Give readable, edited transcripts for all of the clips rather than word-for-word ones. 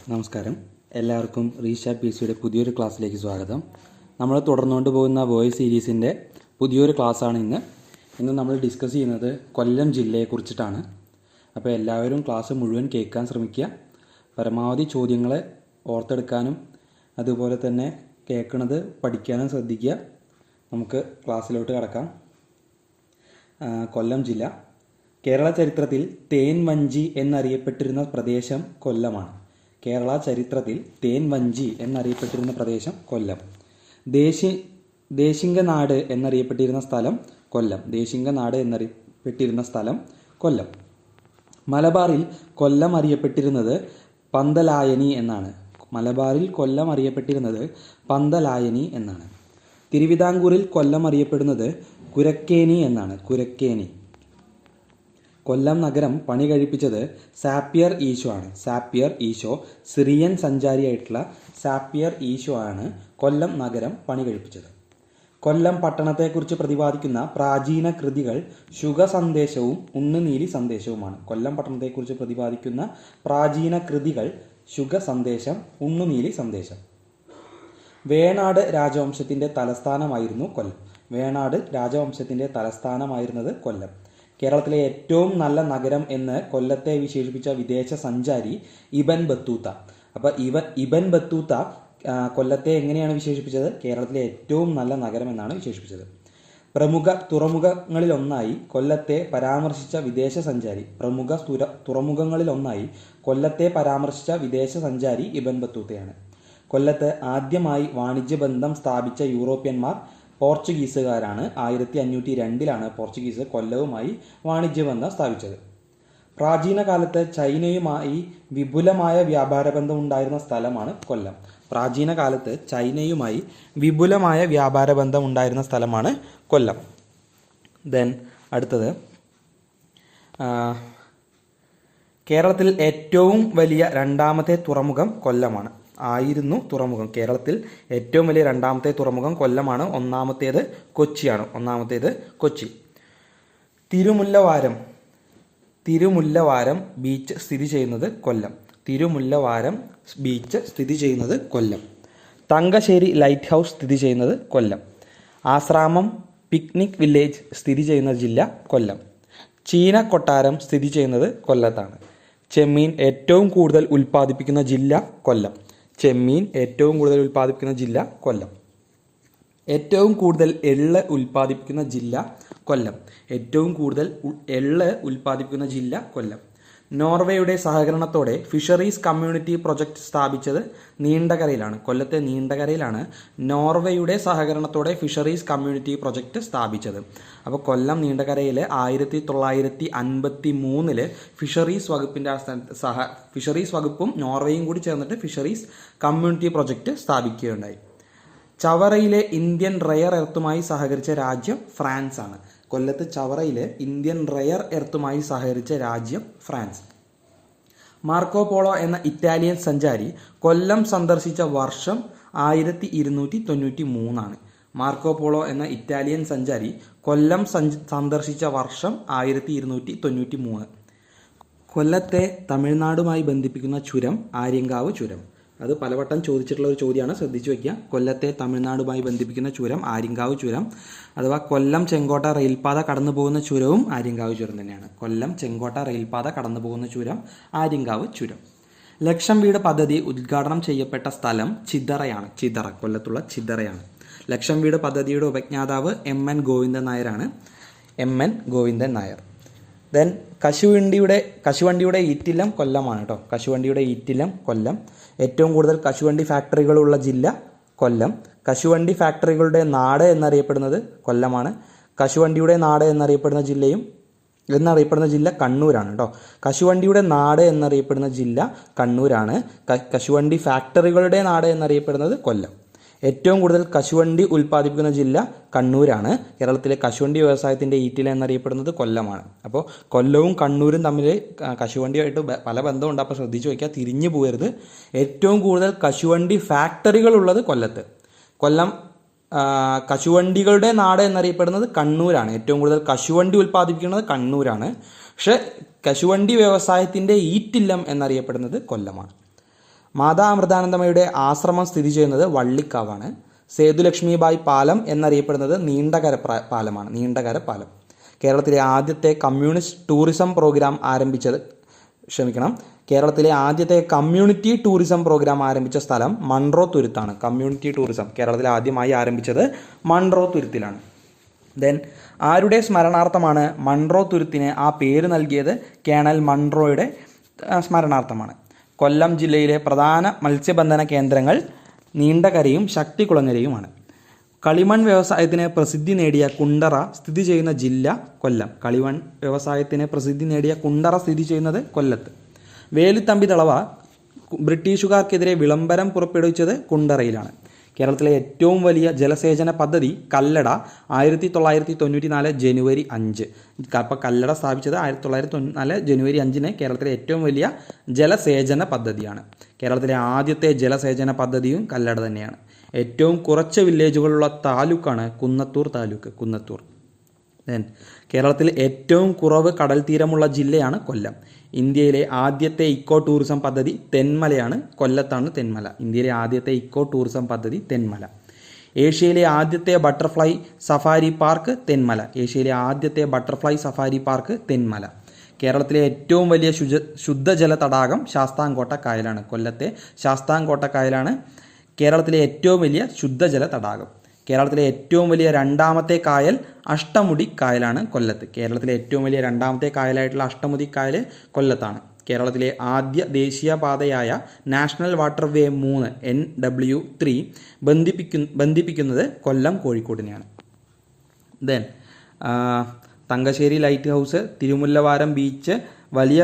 നമസ്കാരം, എല്ലാവർക്കും റീഷാ പി സിയുടെ പുതിയൊരു ക്ലാസ്സിലേക്ക് സ്വാഗതം. നമ്മൾ തുടർന്നുകൊണ്ട് പോകുന്ന വോയിസ് സീരീസിൻ്റെ പുതിയൊരു ക്ലാസ്സാണ് ഇന്ന് നമ്മൾ ഡിസ്കസ് ചെയ്യുന്നത് കൊല്ലം ജില്ലയെക്കുറിച്ചിട്ടാണ്. അപ്പോൾ എല്ലാവരും ക്ലാസ് മുഴുവൻ കേൾക്കാൻ ശ്രമിക്കുക. പരമാവധി ചോദ്യങ്ങളെ ഓർത്തെടുക്കാനും അതുപോലെ തന്നെ കേൾക്കുന്നത് പഠിക്കാനും ശ്രദ്ധിക്കുക. നമുക്ക് ക്ലാസ്സിലോട്ട് കടക്കാം. കൊല്ലം ജില്ല കേരള ചരിത്രത്തിൽ തേൻ വഞ്ചി എന്നറിയപ്പെട്ടിരുന്ന പ്രദേശം കൊല്ലമാണ്. കേരള ചരിത്രത്തിൽ തേൻ വഞ്ചി എന്നറിയപ്പെട്ടിരുന്ന പ്രദേശം കൊല്ലം. ദേശിംഗനാട് എന്നറിയപ്പെട്ടിരുന്ന സ്ഥലം കൊല്ലം. ദേശിംഗനാട് എന്നറിയപ്പെട്ടിരുന്ന സ്ഥലം കൊല്ലം. മലബാറിൽ കൊല്ലം അറിയപ്പെട്ടിരുന്നത് പന്തലായനി എന്നാണ്. മലബാറിൽ കൊല്ലം അറിയപ്പെട്ടിരുന്നത് പന്തലായനി എന്നാണ്. തിരുവിതാംകൂറിൽ കൊല്ലം അറിയപ്പെടുന്നത് കുരക്കേനി എന്നാണ്. കുരക്കേനി. കൊല്ലം നഗരം പണി കഴിപ്പിച്ചത് സാപ്പിയർ ഈശോ ആണ്. സാപ്പിയർ ഈശോ, സിറിയൻ സഞ്ചാരിയായിട്ടുള്ള സാപ്പിയർ ഈശോ ആണ് കൊല്ലം നഗരം പണി കഴിപ്പിച്ചത്. കൊല്ലം പട്ടണത്തെക്കുറിച്ച് പ്രതിപാദിക്കുന്ന പ്രാചീന കൃതികൾ ശുഗസന്ദേശവും ഉണ്ണുനീലി സന്ദേശവുമാണ്. കൊല്ലം പട്ടണത്തെക്കുറിച്ച് പ്രതിപാദിക്കുന്ന പ്രാചീന കൃതികൾ ശുഗസന്ദേശം, ഉണ്ണുനീലി സന്ദേശം. വേണാട് രാജവംശത്തിൻ്റെ തലസ്ഥാനമായിരുന്നു കൊല്ലം. വേണാട് രാജവംശത്തിൻ്റെ തലസ്ഥാനമായിരുന്നത് കൊല്ലം. കേരളത്തിലെ ഏറ്റവും നല്ല നഗരം എന്ന് കൊല്ലത്തെ വിശേഷിപ്പിച്ച വിദേശ സഞ്ചാരി ഇബൻ ബത്തൂത്ത. അപ്പോൾ ഇബൻ ബത്തൂത്ത കൊല്ലത്തെ എങ്ങനെയാണ് വിശേഷിപ്പിച്ചത്? കേരളത്തിലെ ഏറ്റവും നല്ല നഗരം എന്നാണ് വിശേഷിപ്പിച്ചത്. പ്രമുഖ തുറമുഖങ്ങളിലൊന്നായി കൊല്ലത്തെ പരാമർശിച്ച വിദേശ സഞ്ചാരി തുറമുഖങ്ങളിലൊന്നായി കൊല്ലത്തെ പരാമർശിച്ച വിദേശ സഞ്ചാരി ഇബൻ ബത്തൂത്തയാണ്. കൊല്ലത്ത് ആദ്യമായി വാണിജ്യബന്ധം സ്ഥാപിച്ച യൂറോപ്യന്മാർ പോർച്ചുഗീസുകാരാണ്. 1502 പോർച്ചുഗീസ് കൊല്ലവുമായി വാണിജ്യബന്ധം സ്ഥാപിച്ചത്. പ്രാചീന കാലത്ത് ചൈനയുമായി വിപുലമായ വ്യാപാരബന്ധം ഉണ്ടായിരുന്ന സ്ഥലമാണ് കൊല്ലം. പ്രാചീന കാലത്ത് ചൈനയുമായി വിപുലമായ വ്യാപാരബന്ധം ഉണ്ടായിരുന്ന സ്ഥലമാണ് കൊല്ലം. അടുത്തത്, കേരളത്തിൽ ഏറ്റവും വലിയ രണ്ടാമത്തെ തുറമുഖം കൊല്ലമാണ്. തുറമുഖം. കേരളത്തിൽ ഏറ്റവും വലിയ രണ്ടാമത്തെ തുറമുഖം കൊല്ലമാണ്. ഒന്നാമത്തേത് കൊച്ചി. തിരുമുല്ലവാരം ബീച്ച് സ്ഥിതി ചെയ്യുന്നത് കൊല്ലം. തിരുമുല്ലവാരം ബീച്ച് സ്ഥിതി ചെയ്യുന്നത് കൊല്ലം. തങ്കശ്ശേരി ലൈറ്റ് ഹൗസ് സ്ഥിതി ചെയ്യുന്നത് കൊല്ലം. ആശ്രാമം പിക്നിക് വില്ലേജ് സ്ഥിതി ചെയ്യുന്ന ജില്ല കൊല്ലം. ചീന കൊട്ടാരം സ്ഥിതി ചെയ്യുന്നത് കൊല്ലത്താണ്. ചെമ്മീൻ ഏറ്റവും കൂടുതൽ ഉൽപ്പാദിപ്പിക്കുന്ന ജില്ല കൊല്ലം. ഏറ്റവും കൂടുതൽ ഉൽപ്പാദിപ്പിക്കുന്ന ജില്ല കൊല്ലം. ഏറ്റവും കൂടുതൽ എള്ള് ഉൽപ്പാദിപ്പിക്കുന്ന ജില്ല കൊല്ലം. നോർവേയുടെ സഹകരണത്തോടെ ഫിഷറീസ് കമ്മ്യൂണിറ്റി പ്രൊജക്ട് സ്ഥാപിച്ചത് നീണ്ടകരയിലാണ്. കൊല്ലത്തെ നീണ്ടകരയിലാണ് നോർവേയുടെ സഹകരണത്തോടെ ഫിഷറീസ് കമ്മ്യൂണിറ്റി പ്രൊജക്ട് സ്ഥാപിച്ചത്. അപ്പോൾ കൊല്ലം നീണ്ടകരയിൽ 1953 ഫിഷറീസ് വകുപ്പും നോർവേയും കൂടി ചേർന്നിട്ട് ഫിഷറീസ് കമ്മ്യൂണിറ്റി പ്രൊജക്ട് സ്ഥാപിക്കുകയുണ്ടായി. ചവറയിലെ ഇന്ത്യൻ റെയർ എർത്തുമായി സഹകരിച്ച രാജ്യം ഫ്രാൻസ് ആണ്. കൊല്ലത്ത് ചവറയിലെ ഇന്ത്യൻ റെയർ എർത്തുമായി സഹകരിച്ച രാജ്യം ഫ്രാൻസ്. മാർക്കോ പോളോ എന്ന ഇറ്റാലിയൻ സഞ്ചാരി കൊല്ലം സന്ദർശിച്ച വർഷം 1293. മാർക്കോ പോളോ എന്ന ഇറ്റാലിയൻ സഞ്ചാരി കൊല്ലം സന്ദർശിച്ച വർഷം 1293. കൊല്ലത്തെ തമിഴ്നാടുമായി ബന്ധിപ്പിക്കുന്ന ചുരം ആര്യങ്കാവ് ചുരം. അത് പലവട്ടം ചോദിച്ചിട്ടുള്ള ഒരു ചോദ്യമാണ്, ശ്രദ്ധിച്ചു വയ്ക്കുക. കൊല്ലത്തെ തമിഴ്നാടുമായി ബന്ധിപ്പിക്കുന്ന ചുരം ആര്യങ്കാവ് ചുരം, അഥവാ കൊല്ലം ചെങ്കോട്ട റെയിൽപാത കടന്നു പോകുന്ന ചുരവും ആര്യങ്കാവ് ചുരം തന്നെയാണ്. കൊല്ലം ചെങ്കോട്ട റെയിൽപാത കടന്നു പോകുന്ന ചുരം ആര്യങ്കാവ് ചുരം. ലക്ഷം വീട് പദ്ധതി ഉദ്ഘാടനം ചെയ്യപ്പെട്ട സ്ഥലം ചിതറയാണ്. കൊല്ലത്തുള്ള ചിതറയാണ്. ലക്ഷം വീട് പദ്ധതിയുടെ ഉപജ്ഞാതാവ് എം.എൻ. ഗോവിന്ദൻ നായർ. കശുവണ്ടിയുടെ ഈറ്റില്ലം കൊല്ലമാണ് കേട്ടോ. കശുവണ്ടിയുടെ ഈറ്റില്ലം കൊല്ലം. ഏറ്റവും കൂടുതൽ കശുവണ്ടി ഫാക്ടറികളുള്ള ജില്ല കൊല്ലം. കശുവണ്ടി ഫാക്ടറികളുടെ നാട് എന്നറിയപ്പെടുന്നത് കൊല്ലമാണ്. കശുവണ്ടിയുടെ നാട് എന്നറിയപ്പെടുന്ന ജില്ല കണ്ണൂരാണ് കേട്ടോ. കശുവണ്ടിയുടെ നാട് എന്നറിയപ്പെടുന്ന ജില്ല കണ്ണൂരാണ്. കശുവണ്ടി ഫാക്ടറികളുടെ നാട് എന്നറിയപ്പെടുന്നത് കൊല്ലം. ഏറ്റവും കൂടുതൽ കശുവണ്ടി ഉൽപ്പാദിപ്പിക്കുന്ന ജില്ല കണ്ണൂരാണ്. കേരളത്തിലെ കശുവണ്ടി വ്യവസായത്തിൻ്റെ ഈറ്റില എന്നറിയപ്പെടുന്നത് കൊല്ലമാണ്. അപ്പോൾ കൊല്ലവും കണ്ണൂരും തമ്മിൽ കശുവണ്ടിയായിട്ട് പല ബന്ധമുണ്ട്. അപ്പോൾ ശ്രദ്ധിച്ചു വയ്ക്കുക, തിരിഞ്ഞു പോകരുത്. ഏറ്റവും കൂടുതൽ കശുവണ്ടി ഫാക്ടറികളുള്ളത് കൊല്ലത്ത്. കൊല്ലം കശുവണ്ടികളുടെ നാട് എന്നറിയപ്പെടുന്നത് കണ്ണൂരാണ്. ഏറ്റവും കൂടുതൽ കശുവണ്ടി ഉൽപ്പാദിപ്പിക്കുന്നത് കണ്ണൂരാണ്. പക്ഷേ കശുവണ്ടി വ്യവസായത്തിൻ്റെ ഈറ്റില്ലം എന്നറിയപ്പെടുന്നത് കൊല്ലമാണ്. മാതാ അമൃതാനന്ദമയുടെ ആശ്രമം സ്ഥിതി ചെയ്യുന്നത് വള്ളിക്കാവാണ്. സേതുലക്ഷ്മിബായി പാലം എന്നറിയപ്പെടുന്നത് നീണ്ടകര പാലമാണ്. നീണ്ടകര പാലം. കേരളത്തിലെ ആദ്യത്തെ കമ്മ്യൂണിസ്റ്റ് ടൂറിസം പ്രോഗ്രാം ആരംഭിച്ചത് കേരളത്തിലെ ആദ്യത്തെ കമ്മ്യൂണിറ്റി ടൂറിസം പ്രോഗ്രാം ആരംഭിച്ച സ്ഥലം മൺട്രോ തുരുത്താണ്. കമ്മ്യൂണിറ്റി ടൂറിസം കേരളത്തിൽ ആദ്യമായി ആരംഭിച്ചത് മൺട്രോ തുരുത്തിലാണ്. ദെൻ ആരുടെ സ്മരണാർത്ഥമാണ് മൺട്രോ തുരുത്തിന് ആ പേര് നൽകിയത്? കേണൽ മൺട്രോയുടെ സ്മരണാർത്ഥമാണ്. കൊല്ലം ജില്ലയിലെ പ്രധാന മത്സ്യബന്ധന കേന്ദ്രങ്ങൾ നീണ്ടകരയും ശക്തികുളങ്ങരയുമാണ്. കളിമൺ വ്യവസായത്തിന് പ്രസിദ്ധി നേടിയ കുണ്ടറ സ്ഥിതി ചെയ്യുന്ന ജില്ല കൊല്ലം. കളിമൺ വ്യവസായത്തിന് പ്രസിദ്ധി നേടിയ കുണ്ടറ സ്ഥിതി ചെയ്യുന്നത് കൊല്ലത്ത്. വേലുത്തമ്പി ദളവ ബ്രിട്ടീഷുകാർക്കെതിരെ വിളംബരം പുറപ്പെടുവിച്ചത് കുണ്ടറയിലാണ്. കേരളത്തിലെ ഏറ്റവും വലിയ ജലസേചന പദ്ധതി കല്ലട 1994 ജനുവരി 5. അപ്പോൾ കല്ലട സ്ഥാപിച്ചത് 1994 ജനുവരി 5 കേരളത്തിലെ ഏറ്റവും വലിയ ജലസേചന പദ്ധതിയാണ്. കേരളത്തിലെ ആദ്യത്തെ ജലസേചന പദ്ധതിയും കല്ലട തന്നെയാണ്. ഏറ്റവും കുറച്ച് വില്ലേജുകളുള്ള താലൂക്കാണ് കുന്നത്തൂർ താലൂക്ക്. കുന്നത്തൂർ. ദെൻ കേരളത്തിൽ ഏറ്റവും കുറവ് കടൽ തീരമുള്ള ജില്ലയാണ് കൊല്ലം. ഇന്ത്യയിലെ ആദ്യത്തെ ഇക്കോ ടൂറിസം പദ്ധതി തെന്മലയാണ്. കൊല്ലത്താണ് തെന്മല. ഇന്ത്യയിലെ ആദ്യത്തെ ഇക്കോ ടൂറിസം പദ്ധതി തെന്മല. ഏഷ്യയിലെ ആദ്യത്തെ ബട്ടർഫ്ലൈ സഫാരി പാർക്ക് തെന്മല. ഏഷ്യയിലെ ആദ്യത്തെ ബട്ടർഫ്ലൈ സഫാരി പാർക്ക് തെന്മല. കേരളത്തിലെ ഏറ്റവും വലിയ ശുദ്ധജല തടാകം ശാസ്താംകോട്ട കായലാണ്. കൊല്ലത്തെ ശാസ്താംകോട്ട കായലാണ് കേരളത്തിലെ ഏറ്റവും വലിയ ശുദ്ധജല തടാകം. കേരളത്തിലെ ഏറ്റവും വലിയ രണ്ടാമത്തെ കായൽ അഷ്ടമുടി കായലാണ് കൊല്ലത്ത്. കേരളത്തിലെ ഏറ്റവും വലിയ രണ്ടാമത്തെ കായലായിട്ടുള്ള അഷ്ടമുടി കായൽ കൊല്ലത്താണ്. കേരളത്തിലെ ആദ്യ ദേശീയപാതയായ നാഷണൽ വാട്ടർ വേ 3 NW3 ബന്ധിപ്പിക്കുന്നത് കൊല്ലം കോഴിക്കോടിനെയാണ്. Then Thangassery lighthouse, Thirumullavaram beach, വലിയ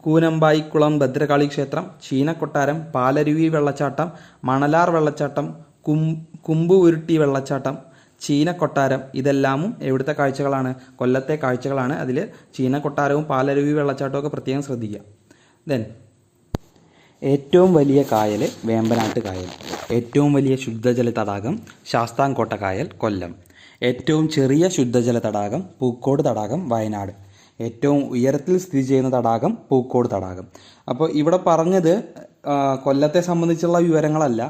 കൂനമ്പായിക്കുളം ഭദ്രകാളി ക്ഷേത്രം, ചീനക്കൊട്ടാരം, പാലരുവി വെള്ളച്ചാട്ടം, മണലാർ വെള്ളച്ചാട്ടം, കുമ്പു ഉരുട്ടി വെള്ളച്ചാട്ടം, ചീനക്കൊട്ടാരം, ഇതെല്ലാമും എവിടുത്തെ കാഴ്ചകളാണ്? കൊല്ലത്തെ കാഴ്ചകളാണ്. അതിൽ ചീനക്കൊട്ടാരവും പാലരുവി വെള്ളച്ചാട്ടവും ഒക്കെ പ്രത്യേകം ശ്രദ്ധിക്കുക. ദെൻ ഏറ്റവും വലിയ കായൽ വേമ്പനാട്ട് കായൽ. ഏറ്റവും വലിയ ശുദ്ധജല തടാകം ശാസ്താംകോട്ട കായൽ കൊല്ലം. ഏറ്റവും ചെറിയ ശുദ്ധജല തടാകം പൂക്കോട് തടാകം വയനാട്. ഏറ്റവും ഉയരത്തിൽ സ്ഥിതി ചെയ്യുന്ന തടാകം പൂക്കോട് തടാകം. അപ്പോൾ ഇവിടെ പറഞ്ഞത് കൊല്ലത്തെ സംബന്ധിച്ചുള്ള വിവരങ്ങളല്ല,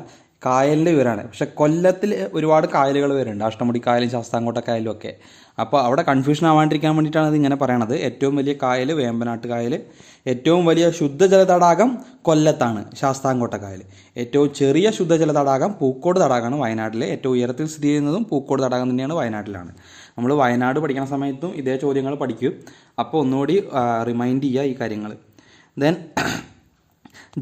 കായലിൻ്റെ വിവരമാണ്. പക്ഷെ കൊല്ലത്തിൽ ഒരുപാട് കായലുകൾ വരുന്നുണ്ട്, അഷ്ടമുടി കായലും ശാസ്താംകോട്ട കായലും ഒക്കെ. അപ്പോൾ അവിടെ കൺഫ്യൂഷൻ ആവാണ്ടിരിക്കാൻ വേണ്ടിയിട്ടാണ് ഇത് ഇങ്ങനെ പറയണത്. ഏറ്റവും വലിയ കായൽ വേമ്പനാട്ട് കായൽ, ഏറ്റവും വലിയ ശുദ്ധജല തടാകം കൊല്ലത്താണ് ശാസ്താംകോട്ട കായൽ. ഏറ്റവും ചെറിയ ശുദ്ധജല തടാകം പൂക്കോട് തടാകമാണ് വയനാട്ടിലെ. ഏറ്റവും ഉയരത്തിൽ സ്ഥിതി ചെയ്യുന്നതും പൂക്കോട് തടാകം തന്നെയാണ്, വയനാട്ടിലാണ്. നമ്മൾ വയനാട് പഠിക്കുന്ന സമയത്തും ഇതേ ചോദ്യങ്ങൾ പഠിക്കും. അപ്പോൾ ഒന്നുകൂടി റിമൈൻഡ് ചെയ്യുക ഈ കാര്യങ്ങൾ. ദെൻ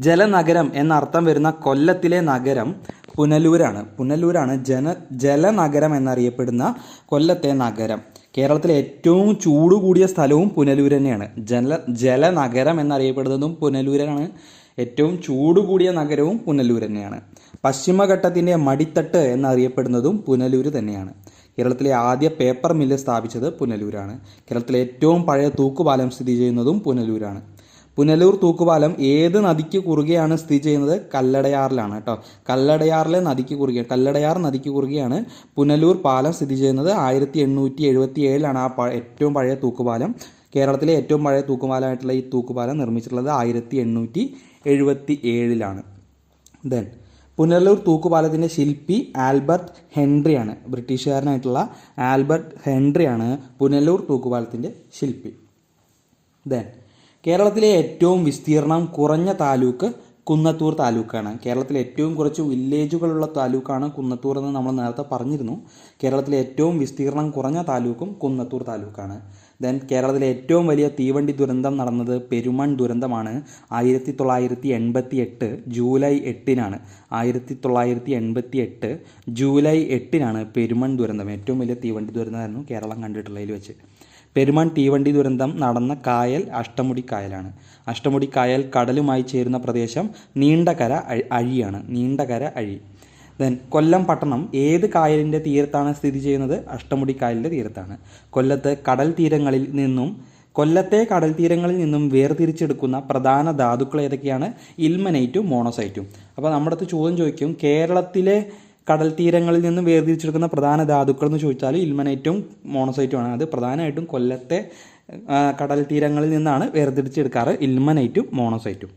ജലനഗരം എന്നർത്ഥം വരുന്ന കൊല്ലത്തിലെ നഗരം പുനലൂരാണ്. പുനലൂരാണ് ജലനഗരം എന്നറിയപ്പെടുന്ന കൊല്ലത്തെ നഗരം. കേരളത്തിലെ ഏറ്റവും ചൂട് കൂടിയ സ്ഥലവും പുനലൂർ തന്നെയാണ്. ജലനഗരം എന്നറിയപ്പെടുന്നതും പുനലൂരാണ്. ഏറ്റവും ചൂട് കൂടിയ നഗരവും പുനലൂർ തന്നെയാണ്. പശ്ചിമഘട്ടത്തിൻ്റെ മടിത്തട്ട് എന്നറിയപ്പെടുന്നതും പുനലൂർ തന്നെയാണ്. കേരളത്തിലെ ആദ്യ പേപ്പർ മില്ല് സ്ഥാപിച്ചത് പുനലൂരാണ്. കേരളത്തിലെ ഏറ്റവും പഴയ തൂക്കുപാലം സ്ഥിതി ചെയ്യുന്നതും പുനലൂരാണ്. പുനലൂർ തൂക്കുപാലം ഏത് നദിക്ക് കുറുകെയാണ് സ്ഥിതി ചെയ്യുന്നത്? കല്ലടയാറിലാണ് കേട്ടോ. കല്ലടയാർ നദിക്ക് കുറുകെയാണ് പുനലൂർ പാലം സ്ഥിതി ചെയ്യുന്നത്. 1877 ആ ഏറ്റവും പഴയ തൂക്കുപാലം. കേരളത്തിലെ ഏറ്റവും പഴയ തൂക്കുപാലമായിട്ടുള്ള ഈ തൂക്കുപാലം നിർമ്മിച്ചിട്ടുള്ളത് 1877 ദെൻ പുനലൂർ തൂക്കുപാലത്തിൻ്റെ ശില്പി ആൽബർട്ട് ഹെൻറിയാണ്. ബ്രിട്ടീഷുകാരനായിട്ടുള്ള ആൽബർട്ട് ഹെൻറിയാണ് പുനലൂർ തൂക്കുപാലത്തിൻ്റെ ശില്പി. ദെൻ കേരളത്തിലെ ഏറ്റവും വിസ്തീർണം കുറഞ്ഞ താലൂക്ക് കുന്നത്തൂർ താലൂക്കാണ്. കേരളത്തിലെ ഏറ്റവും കുറച്ച് വില്ലേജുകളുള്ള താലൂക്കാണ് കുന്നത്തൂർ എന്ന് നമ്മൾ നേരത്തെ പറഞ്ഞിരുന്നു. കേരളത്തിലെ ഏറ്റവും വിസ്തീർണം കുറഞ്ഞ താലൂക്കും കുന്നത്തൂർ താലൂക്കാണ്. ദെൻ കേരളത്തിലെ ഏറ്റവും വലിയ തീവണ്ടി ദുരന്തം നടന്നത് പെരുമൺ ദുരന്തമാണ്. 1988 ജൂലൈ 8 1988 ജൂലൈ 8 പെരുമൺ ദുരന്തം. ഏറ്റവും വലിയ തീവണ്ടി ദുരന്തമായിരുന്നു കേരളം കണ്ടിട്ടുള്ളതിൽ വെച്ച്. പെരുമൺ തീവണ്ടി ദുരന്തം നടന്ന കായൽ അഷ്ടമുടി കായലാണ്. അഷ്ടമുടി കായൽ കടലുമായി ചേരുന്ന പ്രദേശം നീണ്ടകര അഴിയാണ്. നീണ്ടകര അഴി. ദെൻ കൊല്ലം പട്ടണം ഏത് കായലിൻ്റെ തീരത്താണ് സ്ഥിതി ചെയ്യുന്നത്? അഷ്ടമുടി കായലിൻ്റെ തീരത്താണ്. കൊല്ലത്തെ കടൽ തീരങ്ങളിൽ നിന്നും വേർതിരിച്ചെടുക്കുന്ന പ്രധാന ധാതുക്കൾ ഏതൊക്കെയാണ്? ഇൽമനൈറ്റും മോണോസൈറ്റും. അപ്പോൾ നമ്മുടെ അടുത്ത് ചോദ്യം ചോദിക്കും, കേരളത്തിലെ കടൽ തീരങ്ങളിൽ നിന്നും വേർതിരിച്ചെടുക്കുന്ന പ്രധാന ധാതുക്കൾ എന്ന് ചോദിച്ചാൽ ഇൽമനൈറ്റും മോണോസൈറ്റുമാണ്. അത് പ്രധാനമായിട്ടും കൊല്ലത്തെ കടൽ തീരങ്ങളിൽ നിന്നാണ് വേർതിരിച്ചെടുക്കാറ്, ഇൽമനൈറ്റും മോണോസൈറ്റും.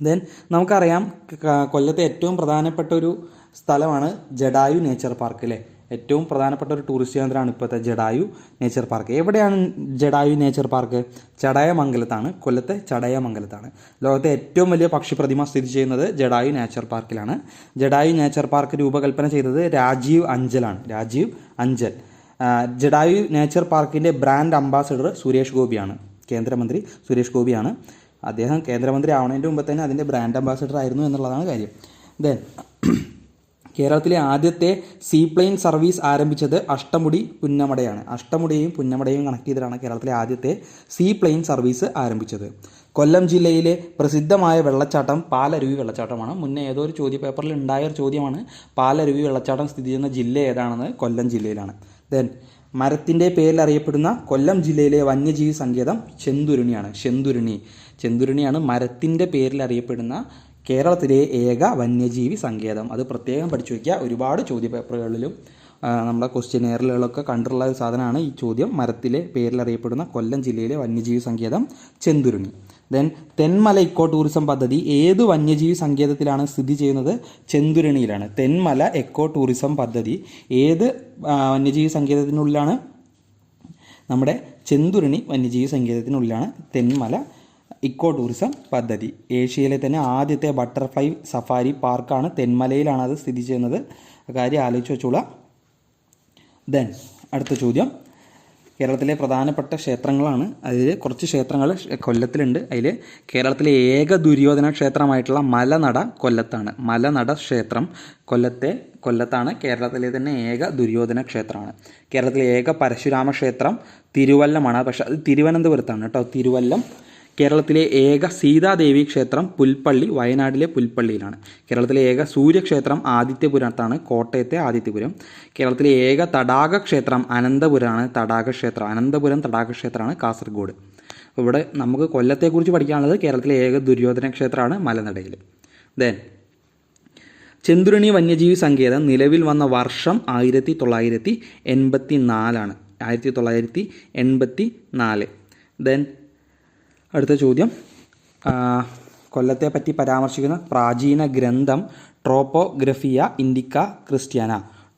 ദെൻ നമുക്കറിയാം കൊല്ലത്തെ ഏറ്റവും പ്രധാനപ്പെട്ട ഒരു സ്ഥലമാണ് ജഡായു നേച്ചർ പാർക്ക് അല്ലേ. ഏറ്റവും പ്രധാനപ്പെട്ട ഒരു ടൂറിസ്റ്റ് കേന്ദ്രമാണ് ഇപ്പോഴത്തെ ജഡായു നേച്ചർ പാർക്ക്. എവിടെയാണ് ജഡായു നേച്ചർ പാർക്ക്? ചടയമംഗലത്താണ്. കൊല്ലത്തെ ചടയമംഗലത്താണ്. ലോകത്തെ ഏറ്റവും വലിയ പക്ഷി പ്രതിമ സ്ഥിതി ചെയ്യുന്നത് ജഡായു നേച്ചർ പാർക്കിലാണ്. ജഡായു നേച്ചർ പാർക്ക് രൂപകൽപ്പന ചെയ്തത് രാജീവ് അഞ്ചലാണ്. രാജീവ് അഞ്ചൽ. ജഡായു നേച്ചർ പാർക്കിൻ്റെ ബ്രാൻഡ് അംബാസഡർ സുരേഷ് ഗോപിയാണ്. കേന്ദ്രമന്ത്രി സുരേഷ് ഗോപിയാണ്. അദ്ദേഹം കേന്ദ്രമന്ത്രി ആവുന്നതിൻ്റെ മുമ്പ് തന്നെ അതിൻ്റെ ബ്രാൻഡ് അംബാസഡർ ആയിരുന്നു എന്നുള്ളതാണ് കാര്യം. ദെൻ കേരളത്തിലെ ആദ്യത്തെ സീപ്ലെയിൻ സർവീസ് ആരംഭിച്ചത് അഷ്ടമുടി പുന്നമടയാണ്. അഷ്ടമുടിയെയും പുന്നമടയെയും കണക്ട് ചെയ്തിട്ടാണ് കേരളത്തിലെ ആദ്യത്തെ സീപ്ലെയിൻ സർവീസ് ആരംഭിച്ചത്. കൊല്ലം ജില്ലയിലെ പ്രസിദ്ധമായ വെള്ളച്ചാട്ടം പാലരുവി വെള്ളച്ചാട്ടമാണ്. മുന്നേ ഏതോ ഒരു ചോദ്യപേപ്പറിൽ ഉണ്ടായ ഒരു ചോദ്യമാണ്, പാലരുവി വെള്ളച്ചാട്ടം സ്ഥിതി ചെയ്യുന്ന ജില്ല ഏതാണെന്ന്. കൊല്ലം ജില്ലയിലാണ്. ദെൻ മരത്തിൻ്റെ പേരിൽ അറിയപ്പെടുന്ന കൊല്ലം ജില്ലയിലെ വന്യജീവി സങ്കേതം ചെന്തുരുണിയാണ്. ചെന്തുരുണിയാണ് മരത്തിൻ്റെ പേരിൽ അറിയപ്പെടുന്ന കേരളത്തിലെ ഏക വന്യജീവി സങ്കേതം. അത് പ്രത്യേകം പഠിച്ചു വയ്ക്കുക. ഒരുപാട് ചോദ്യപേപ്പറുകളിലും നമ്മുടെ ക്വസ്റ്റ്യനെയറുകളിലൊക്കെ കണ്ടിട്ടുള്ള ഒരു സാധനമാണ് ഈ ചോദ്യം. മരത്തിലെ പേരിൽ അറിയപ്പെടുന്ന കൊല്ലം ജില്ലയിലെ വന്യജീവി സങ്കേതം Chenthuruni. Then Thenmala eco tourism പദ്ധതി ഏത് വന്യജീവി സങ്കേതത്തിലാണ് സ്ഥിതി ചെയ്യുന്നത്? ചെന്തുരുണിയിലാണ്. തെന്മല എക്കോ ടൂറിസം പദ്ധതി ഏത് വന്യജീവി സങ്കേതത്തിനുള്ളിലാണ്? നമ്മുടെ ചെന്തുരുണി വന്യജീവി സങ്കേതത്തിനുള്ളിലാണ് തെന്മല ഇക്കോ ടൂറിസം പദ്ധതി. ഏഷ്യയിലെ തന്നെ ആദ്യത്തെ ബട്ടർഫ്ലൈ സഫാരി പാർക്കാണ് തെന്മലയിലാണ് അത് സ്ഥിതി ചെയ്യുന്നത്. കാര്യം ആലോചിച്ച് വെച്ചോളാം. ദെൻ അടുത്ത ചോദ്യം കേരളത്തിലെ പ്രധാനപ്പെട്ട ക്ഷേത്രങ്ങളാണ്. അതിൽ കുറച്ച് ക്ഷേത്രങ്ങൾ കൊല്ലത്തിലുണ്ട്. അതിൽ കേരളത്തിലെ ഏക ദുര്യോധന ക്ഷേത്രമായിട്ടുള്ള മലനട കൊല്ലത്താണ്. മലനട ക്ഷേത്രം കൊല്ലത്താണ്. കേരളത്തിലെ തന്നെ ഏക ദുര്യോധന ക്ഷേത്രമാണ്. കേരളത്തിലെ ഏക പരശുരാമ ക്ഷേത്രം തിരുവല്ലമാണ്. പക്ഷേ അത് തിരുവനന്തപുരത്താണ് കേട്ടോ. തിരുവല്ലം. കേരളത്തിലെ ഏക സീതാദേവി ക്ഷേത്രം പുൽപ്പള്ളി, വയനാട്ടിലെ പുൽപ്പള്ളിയിലാണ്. കേരളത്തിലെ ഏക സൂര്യക്ഷേത്രം ആദിത്യപുരത്താണ്, കോട്ടയത്തെ ആദിത്യപുരം. കേരളത്തിലെ ഏക തടാക ക്ഷേത്രം അനന്തപുരമാണ്. അനന്തപുരം തടാകക്ഷേത്രമാണ് കാസർഗോഡ്. ഇവിടെ നമുക്ക് കൊല്ലത്തെക്കുറിച്ച് പഠിക്കാനുള്ളത് കേരളത്തിലെ ഏക ദുര്യോധന ക്ഷേത്രമാണ് മലനടയിൽ. ദെൻ ചെന്തുരുണി വന്യജീവി സങ്കേതം നിലവിൽ വന്ന വർഷം 1984. 1984. ദെൻ അടുത്ത ചോദ്യം കൊല്ലത്തെ പറ്റി പരാമർശിക്കുന്ന പ്രാചീന ഗ്രന്ഥം ട്രോപ്പോഗ്രഫിയ ഇന്ഡിക്ക ക്രിസ്ത്യാന.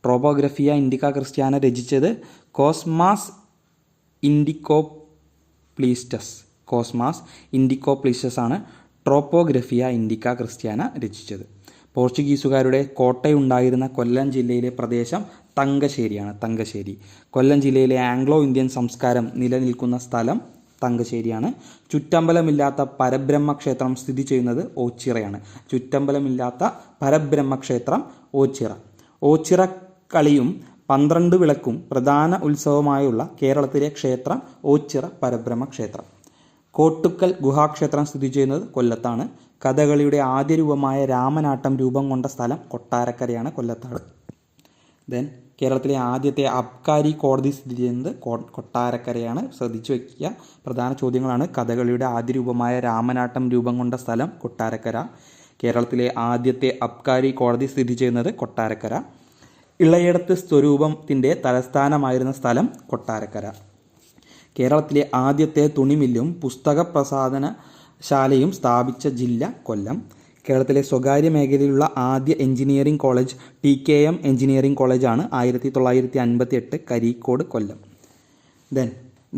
ട്രോപ്പോഗ്രഫിയ ഇന്ഡിക്ക ക്രിസ്ത്യാന രചിച്ചത് കോസ്മാസ് ഇൻഡിക്കോപ്ലീസ്റ്റസ് ആണ് ട്രോപ്പോഗ്രഫിയ ഇന്ഡിക്ക ക്രിസ്ത്യാന രചിച്ചത്. പോർച്ചുഗീസുകാരുടെ കോട്ടയുണ്ടായിരുന്ന കൊല്ലം ജില്ലയിലെ പ്രദേശം തങ്കശ്ശേരി. കൊല്ലം ജില്ലയിലെ ആംഗ്ലോ ഇന്ത്യൻ സംസ്കാരം നിലനിൽക്കുന്ന സ്ഥലം തങ്കശ്ശേരിയാണ്. ചുറ്റമ്പലമില്ലാത്ത പരബ്രഹ്മക്ഷേത്രം സ്ഥിതി ചെയ്യുന്നത് ഓച്ചിറയാണ്. ചുറ്റമ്പലമില്ലാത്ത പരബ്രഹ്മക്ഷേത്രം ഓച്ചിറ. ഓച്ചിറ കളിയും 12 വിളക്കും പ്രധാന ഉത്സവമായുള്ള കേരളത്തിലെ ക്ഷേത്രം ഓച്ചിറ പരബ്രഹ്മക്ഷേത്രം. കോട്ടുക്കൽ ഗുഹാക്ഷേത്രം സ്ഥിതി ചെയ്യുന്നത് കൊല്ലത്താണ്. കഥകളിയുടെ ആദ്യ രൂപമായ രാമനാട്ടം രൂപം കൊണ്ട സ്ഥലം കൊട്ടാരക്കരയാണ്, കൊല്ലത്താണ്. ദെൻ കേരളത്തിലെ ആദ്യത്തെ അബ്കാരി കോടതി സ്ഥിതി ചെയ്യുന്നത് കൊട്ടാരക്കരയാണ്. ശ്രദ്ധിച്ചു വയ്ക്കുക. പ്രധാന ചോദ്യങ്ങളാണ്. കഥകളിയുടെ ആദ്യ രൂപമായ രാമനാട്ടം രൂപം കൊണ്ട സ്ഥലം കൊട്ടാരക്കര. കേരളത്തിലെ ആദ്യത്തെ അബ്കാരി കോടതി സ്ഥിതി ചെയ്യുന്നത് കൊട്ടാരക്കര. ഇളയടത്ത് സ്വരൂപത്തിൻ്റെ തലസ്ഥാനമായിരുന്ന സ്ഥലം കൊട്ടാരക്കര. കേരളത്തിലെ ആദ്യത്തെ തുണിമില്ലും പുസ്തക പ്രസാധനശാലയും സ്ഥാപിച്ച ജില്ല കൊല്ലം. കേരളത്തിലെ സ്വകാര്യ മേഖലയിലുള്ള ആദ്യ എഞ്ചിനീയറിംഗ് കോളേജ് TKM എഞ്ചിനീയറിംഗ് കോളേജാണ്. 1958 കരിക്കോട്, കൊല്ലം. ദെൻ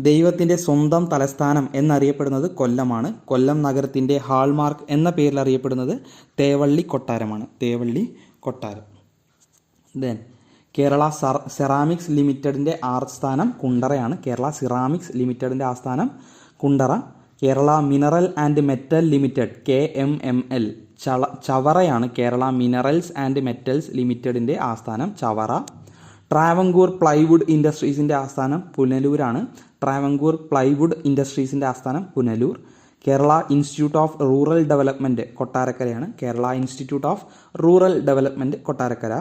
ദൈവത്തിൻ്റെ സ്വന്തം തലസ്ഥാനം എന്നറിയപ്പെടുന്നത് കൊല്ലമാണ്. കൊല്ലം നഗരത്തിൻ്റെ ഹാൾമാർക്ക് എന്ന പേരിൽ അറിയപ്പെടുന്നത് തേവള്ളി കൊട്ടാരമാണ്. ദെൻ കേരള സെറാമിക്സ് ലിമിറ്റഡിൻ്റെ ആസ്ഥാനം കുണ്ടറയാണ്. Kundara. Kerala mineral and metal limited KMML ചവറയാണ്. കേരള മിനറൽസ് ആൻഡ് മെറ്റൽസ് ലിമിറ്റഡിൻ്റെ ആസ്ഥാനം ചവറ. ട്രാവൻകൂർ പ്ലൈവുഡ് ഇൻഡസ്ട്രീസിൻ്റെ ആസ്ഥാനം പുനലൂരാണ്. Kerala institute of rural development കൊട്ടാരക്കരയാണ്. Kottarakkara.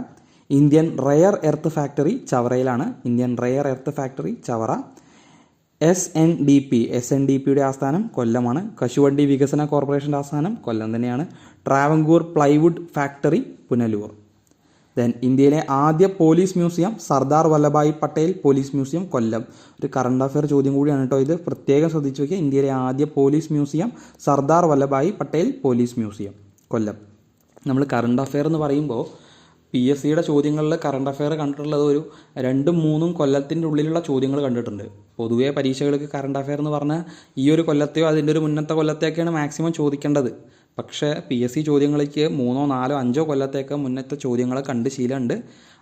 Indian rare earth factory ചവറയിലാണ്. ചവറ. SNDPയുടെ ആസ്ഥാനം കൊല്ലമാണ്. കശുവണ്ടി വികസന കോർപ്പറേഷൻ്റെ ആസ്ഥാനം കൊല്ലം തന്നെയാണ്. Travancore plywood factory Punalur. Then ഇന്ത്യയിലെ ആദ്യ police museum Sardar Vallabhbhai Patel police museum, Kollam. ഒരു കറണ്ട് അഫെയർ ചോദ്യം കൂടിയാണ് കേട്ടോ ഇത്, പ്രത്യേകം ശ്രദ്ധിച്ചു വയ്ക്കുക. ഇന്ത്യയിലെ ആദ്യ police museum Sardar Vallabhbhai Patel police museum, Kollam. നമ്മൾ കറണ്ട് അഫെയർ എന്ന് പറയുമ്പോൾ PSCയുടെ ചോദ്യങ്ങളിൽ കറണ്ട് അഫെയർ കണ്ടിട്ടുള്ളത് ഒരു 2-3 കൊല്ലത്തിൻ്റെ ഉള്ളിലുള്ള ചോദ്യങ്ങൾ കണ്ടിട്ടുണ്ട്. പൊതുവേ പരീക്ഷകൾക്ക് കറണ്ട് അഫെയർ എന്ന് പറഞ്ഞാൽ ഈ ഒരു കൊല്ലത്തെയോ അതിൻ്റെ ഒരു മുന്നത്തെ കൊല്ലത്തെയൊക്കെയാണ് മാക്സിമം ചോദിക്കേണ്ടത്. പക്ഷേ PSC ചോദ്യങ്ങളിലേക്ക് 3, 4, 5 കൊല്ലത്തേക്ക് മുന്നത്തെ ചോദ്യങ്ങളെ കണ്ട് ശീലമുണ്ട്.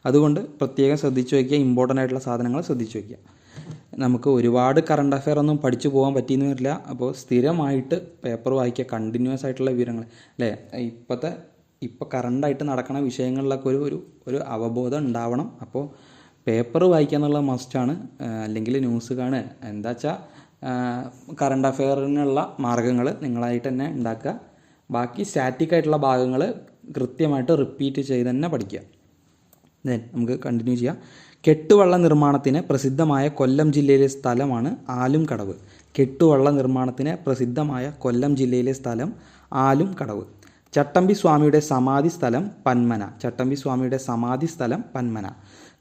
അതുകൊണ്ട് പ്രത്യേകം ശ്രദ്ധിച്ചു വയ്ക്കുക, ഇമ്പോർട്ടൻ്റ് ആയിട്ടുള്ള സാധനങ്ങൾ ശ്രദ്ധിച്ചു വയ്ക്കുക. നമുക്ക് ഒരുപാട് കറണ്ട് അഫെയർ ഒന്നും പഠിച്ചു പോകാൻ പറ്റിയെന്ന് വരില്ല. അപ്പോൾ സ്ഥിരമായിട്ട് പേപ്പർ വായിക്കുക, കണ്ടിന്യൂസ് ആയിട്ടുള്ള വിവരങ്ങൾ അല്ലേ. ഇപ്പോൾ കറണ്ടായിട്ട് നടക്കുന്ന വിഷയങ്ങളിലൊക്കെ ഒരു അവബോധം ഉണ്ടാവണം. അപ്പോൾ പേപ്പർ വായിക്കുക എന്നുള്ളത് മസ്റ്റാണ്. അല്ലെങ്കിൽ ന്യൂസ് കാണുക, എന്താ വെച്ചാൽ കറണ്ട് അഫെയറിനുള്ള മാർഗ്ഗങ്ങൾ നിങ്ങളായിട്ട് തന്നെ ഉണ്ടാക്കുക. ബാക്കി സ്റ്റാറ്റിക് ആയിട്ടുള്ള ഭാഗങ്ങൾ കൃത്യമായിട്ട് റിപ്പീറ്റ് ചെയ്ത് തന്നെ പഠിക്കുക. ദെൻ നമുക്ക് കണ്ടിന്യൂ ചെയ്യാം. കെട്ടുവള്ള നിർമ്മാണത്തിന് പ്രസിദ്ധമായ കൊല്ലം ജില്ലയിലെ സ്ഥലമാണ് ആലുംകടവ്. കെട്ടുവള്ള നിർമ്മാണത്തിന് പ്രസിദ്ധമായ കൊല്ലം ജില്ലയിലെ സ്ഥലം ആലുംകടവ്. ചട്ടമ്പി സ്വാമിയുടെ സമാധി സ്ഥലം പന്മന. ചട്ടമ്പി സ്വാമിയുടെ സമാധി സ്ഥലം പന്മന.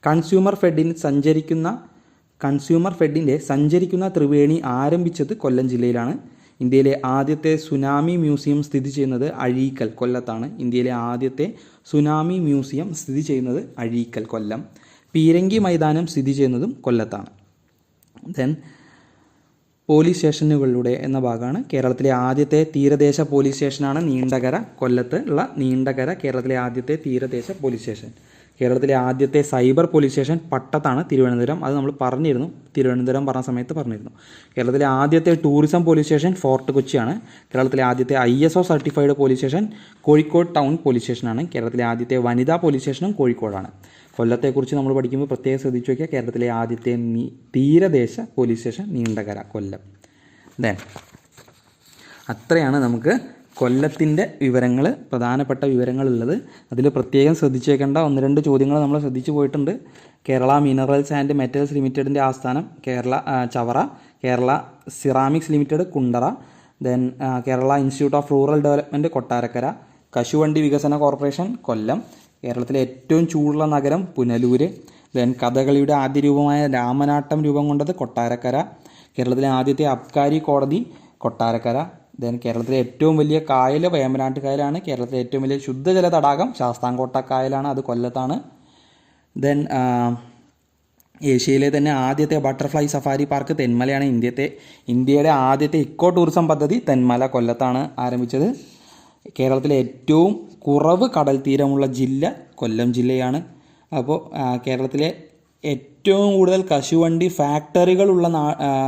കൺസ്യൂമർ ഫെഡിൻ്റെ സഞ്ചരിക്കുന്ന ത്രിവേണി ആരംഭിച്ചത് കൊല്ലം ജില്ലയിലാണ്. ഇന്ത്യയിലെ ആദ്യത്തെ സുനാമി മ്യൂസിയം സ്ഥിതി ചെയ്യുന്നത് അഴീക്കൽ, കൊല്ലത്താണ്. ഇന്ത്യയിലെ ആദ്യത്തെ സുനാമി മ്യൂസിയം സ്ഥിതി ചെയ്യുന്നത് അഴീക്കൽ, കൊല്ലം. പീരങ്കി മൈതാനം സ്ഥിതി ചെയ്യുന്നതും കൊല്ലത്താണ്. ദെൻ പോലീസ് സ്റ്റേഷനുകളിലൂടെ എന്ന ഭാഗമാണ്. കേരളത്തിലെ ആദ്യത്തെ തീരദേശ പോലീസ് സ്റ്റേഷനാണ് നീണ്ടകര, കൊല്ലത്ത് ഉള്ള നീണ്ടകര കേരളത്തിലെ ആദ്യത്തെ തീരദേശ പോലീസ് സ്റ്റേഷൻ. കേരളത്തിലെ ആദ്യത്തെ സൈബർ പോലീസ് സ്റ്റേഷൻ പട്ടത്താണ്, തിരുവനന്തപുരം. അത് നമ്മൾ പറഞ്ഞിരുന്നു, തിരുവനന്തപുരം പറഞ്ഞ സമയത്ത് പറഞ്ഞിരുന്നു. കേരളത്തിലെ ആദ്യത്തെ ടൂറിസം പോലീസ് സ്റ്റേഷൻ ഫോർട്ട് കൊച്ചിയാണ്. കേരളത്തിലെ ആദ്യത്തെ ISO certified police station Kozhikode town police സ്റ്റേഷനാണ്. കേരളത്തിലെ ആദ്യത്തെ വനിതാ പോലീസ് സ്റ്റേഷനും കോഴിക്കോടാണ്. കൊല്ലത്തെക്കുറിച്ച് നമ്മൾ പഠിക്കുമ്പോൾ പ്രത്യേകം ശ്രദ്ധിച്ചു വയ്ക്കുക. കേരളത്തിലെ ആദ്യത്തെ തീരദേശ പോലീസ് സ്റ്റേഷൻ നീണ്ടകര, കൊല്ലം. ദെൻ അത്രയാണ് നമുക്ക് കൊല്ലത്തിൻ്റെ വിവരങ്ങൾ, പ്രധാനപ്പെട്ട വിവരങ്ങളുള്ളത്. അതിൽ പ്രത്യേകം ശ്രദ്ധിച്ചു വെക്കേണ്ട 1-2 ചോദ്യങ്ങൾ നമ്മൾ ശ്രദ്ധിച്ചു പോയിട്ടുണ്ട്. കേരള മിനറൽസ് ആൻഡ് മെറ്റൽസ് ലിമിറ്റഡിൻ്റെ ആസ്ഥാനം Chavara, Kerala ceramics limited Kundara, then Kerala institute of rural development Kottarakkara, കശുവണ്ടി വികസന കോർപ്പറേഷൻ കൊല്ലം, കേരളത്തിലെ ഏറ്റവും ചൂടുള്ള നഗരം പുനലൂര്, ദെൻ കഥകളിയുടെ ആദ്യ രൂപമായ രാമനാട്ടം രൂപം കൊണ്ടത് കൊട്ടാരക്കര, കേരളത്തിലെ ആദ്യത്തെ അബ്കാരി കോടതി കൊട്ടാരക്കര, ദെൻ കേരളത്തിലെ ഏറ്റവും വലിയ കായൽ വേമ്പനാട്ട് കായലാണ്, കേരളത്തിലെ ഏറ്റവും വലിയ ശുദ്ധജല തടാകം ശാസ്താംകോട്ട കായലാണ്, അത് കൊല്ലത്താണ്. ദെൻ ഏഷ്യയിലെ തന്നെ ആദ്യത്തെ ബട്ടർഫ്ലൈ സഫാരി പാർക്ക് തെന്മലയാണ്. ഇന്ത്യയുടെ ആദ്യത്തെ ഇക്കോ ടൂറിസം പദ്ധതി തെന്മല, കൊല്ലത്താണ് ആരംഭിച്ചത്. കേരളത്തിലെ ഏറ്റവും കുറവ് കടൽ തീരമുള്ള ജില്ല കൊല്ലം ജില്ലയാണ്. അപ്പോൾ കേരളത്തിലെ ഏറ്റവും കൂടുതൽ കശുവണ്ടി ഫാക്ടറികളുള്ള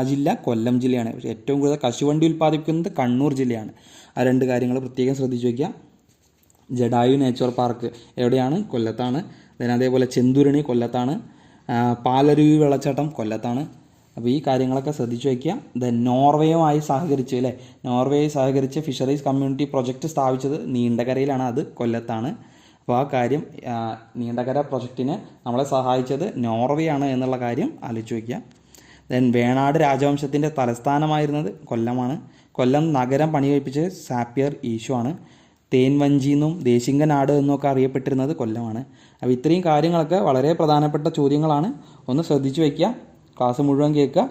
ജില്ല കൊല്ലം ജില്ലയാണ്. പക്ഷേ ഏറ്റവും കൂടുതൽ കശുവണ്ടി ഉൽപ്പാദിപ്പിക്കുന്നത് കണ്ണൂർ ജില്ലയാണ്. ആ 2 കാര്യങ്ങൾ പ്രത്യേകം ശ്രദ്ധിച്ചു വയ്ക്കുക. ജഡായു നേച്ചർ പാർക്ക് എവിടെയാണ്? കൊല്ലത്താണ്. അതേപോലെ ചെന്തുരണി കൊല്ലത്താണ്. പാലരുവി വെള്ളച്ചാട്ടം കൊല്ലത്താണ്. അപ്പോൾ ഈ കാര്യങ്ങളൊക്കെ ശ്രദ്ധിച്ചു വയ്ക്കുക. ദെൻ നോർവേയുമായി സഹകരിച്ച് ഫിഷറീസ് കമ്മ്യൂണിറ്റി പ്രൊജക്റ്റ് സ്ഥാപിച്ചത് നീണ്ടകരയിലാണ്, അത് കൊല്ലത്താണ്. അപ്പോൾ ആ കാര്യം, നീണ്ടകര പ്രൊജക്റ്റിന് നമ്മളെ സഹായിച്ചത് നോർവേ ആണ് എന്നുള്ള കാര്യം ആലോചിച്ച് വയ്ക്കുക. ദെൻ വേണാട് രാജവംശത്തിൻ്റെ തലസ്ഥാനമായിരുന്നത് കൊല്ലമാണ്. കൊല്ലം നഗരം പണി കഴിപ്പിച്ചത് സാപ്പിയർ ഈശോ ആണ്. തേൻവഞ്ചിന്നും ദേശിംഗനാട് എന്നൊക്കെ അറിയപ്പെട്ടിരുന്നത് കൊല്ലമാണ്. അപ്പോൾ ഇത്രയും കാര്യങ്ങളൊക്കെ വളരെ പ്രധാനപ്പെട്ട ചോദ്യങ്ങളാണ്. ഒന്ന് ശ്രദ്ധിച്ചു വയ്ക്കുക. ക്ലാസ് മുഴുവൻ കേൾക്കുക.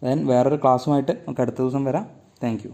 ദെൻ വേറൊരു ക്ലാസ്സുമായിട്ട് നമുക്ക് അടുത്ത ദിവസം വരാം. Thank you.